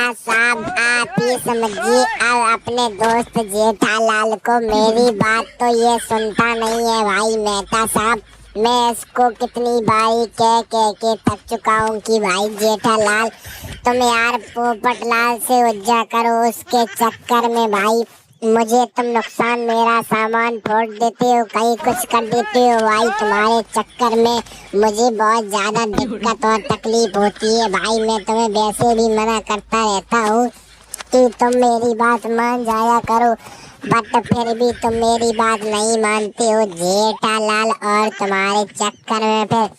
मेहता साहब, आप ही समझिए अब अपने दोस्त जेठालाल को। मेरी बात तो ये सुनता नहीं है भाई मेहता साहब। मैं इसको कितनी बारी कह कह के थक चुका हूँ कि भाई जेठालाल तुम यार पोपटलाल से उज्जा करो। उसके चक्कर में भाई मुझे तुम नुकसान, मेरा सामान फोड़ देते हो, कहीं कुछ कर देते हो भाई। तुम्हारे चक्कर में मुझे बहुत ज्यादा दिक्कत और तकलीफ होती है भाई। मैं तुम्हें वैसे भी मना करता रहता हूँ कि तुम मेरी बात मान जाया करो, बट फिर भी तुम मेरी बात नहीं मानते हो जेठालाल। और तुम्हारे चक्कर में फिर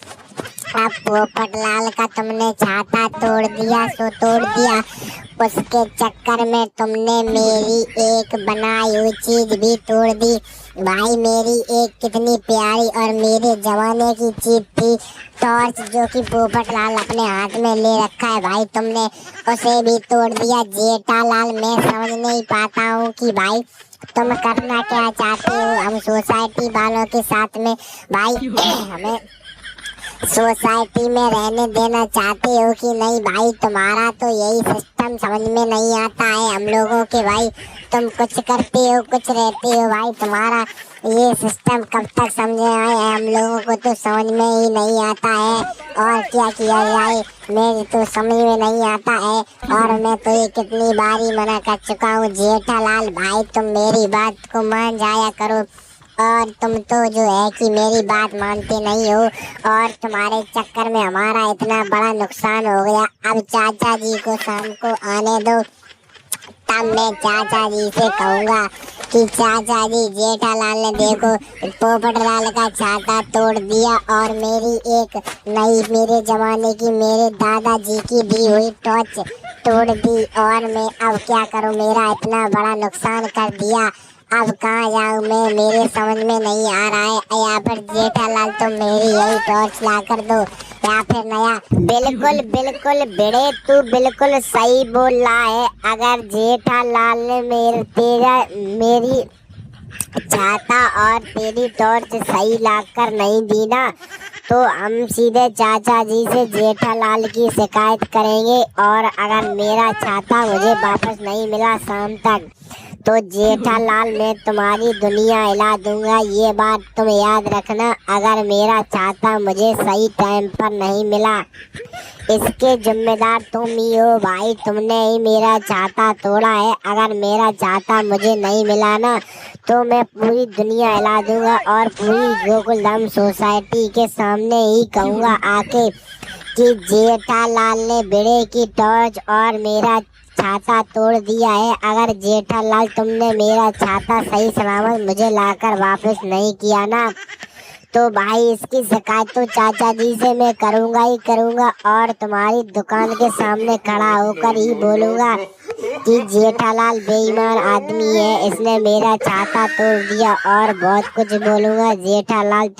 अब पोपटलाल का तुमने छाता तोड़ दिया सो तोड़ दिया। उसके चक्कर में तुमने मेरी एक बनाई हुई चीज भी तोड़ दी भाई। मेरी एक कितनी प्यारी और मेरे जमाने की चीज थी टॉर्च, जो कि पोपटलाल अपने हाथ में ले रखा है भाई, तुमने उसे भी तोड़ दिया जेठालाल। मैं समझ नहीं पाता हूँ कि भाई तुम करना क्या चाहते हो। हम सोसाइटी वालों के साथ में भाई हमें सोसाइटी में रहने देना चाहते हो कि नहीं भाई। तुम्हारा तो यही सिस्टम समझ में नहीं आता है हम लोगों के भाई। तुम कुछ करते हो कुछ रहते हो भाई। तुम्हारा ये सिस्टम कब तक समझ आए हम लोगों को तो समझ में ही नहीं आता है। और क्या किया जाए मेरी तो समझ में नहीं आता है। और मैं तो ये कितनी बारी मना कर चुका हूँ जेठालाल भाई, तुम मेरी बात को मान जाया करो। और तुम तो जो है कि मेरी बात मानते नहीं हो, और तुम्हारे चक्कर में हमारा इतना बड़ा नुकसान हो गया। अब चाचा जी को शाम को आने दो, तब मैं चाचा जी से कहूँगा कि चाचा जी जेठालाल ने देखो पोपटलाल का छाता तोड़ दिया और मेरी एक नई मेरे जमाने की मेरे दादाजी की दी हुई टॉर्च तोड़ दी। और मैं अब क्या करूँ, मेरा इतना बड़ा नुकसान कर दिया। अब कहाँ जाऊँ मैं, मेरे समझ में नहीं आ रहा है। या फिर जेठालाल तुम मेरी यही टॉर्च ला कर दो या फिर नया। बिल्कुल बिल्कुल बेड़े, तू बिल्कुल सही बोल रहा है। अगर जेठालाल ने मेरी छाता और तेरी टॉर्च सही लाकर नहीं दी ना, तो हम सीधे चाचा जी से जेठालाल की शिकायत करेंगे। और अगर मेरा छाता मुझे वापस नहीं मिला शाम तक, तो जेठालाल मैं तुम्हारी दुनिया हिला दूंगा। ये बात तुम याद रखना। अगर मेरा छाता मुझे सही टाइम पर नहीं मिला, इसके जिम्मेदार तुम ही हो भाई। तुमने ही मेरा छाता तोड़ा है। अगर मेरा छाता मुझे नहीं मिला ना, तो मैं पूरी दुनिया हिला दूंगा और पूरी गोकुलधाम सोसाइटी के सामने ही कहूँगा आके कि जेठालाल ने बेड़े की टॉर्च और मेरा छाता तोड़ दिया है। अगर जेठालाल तुमने मेरा छाता सही सलामत मुझे लाकर वापस नहीं किया ना, तो भाई इसकी शिकायत तो चाचा जी से मैं करूँगा ही करूँगा। और तुम्हारी दुकान के सामने खड़ा होकर ही बोलूँगा कि जेठालाल बेईमान आदमी है, इसने मेरा छाता तोड़ दिया। और बहुत कुछ बोलूँगा जेठालाल तुम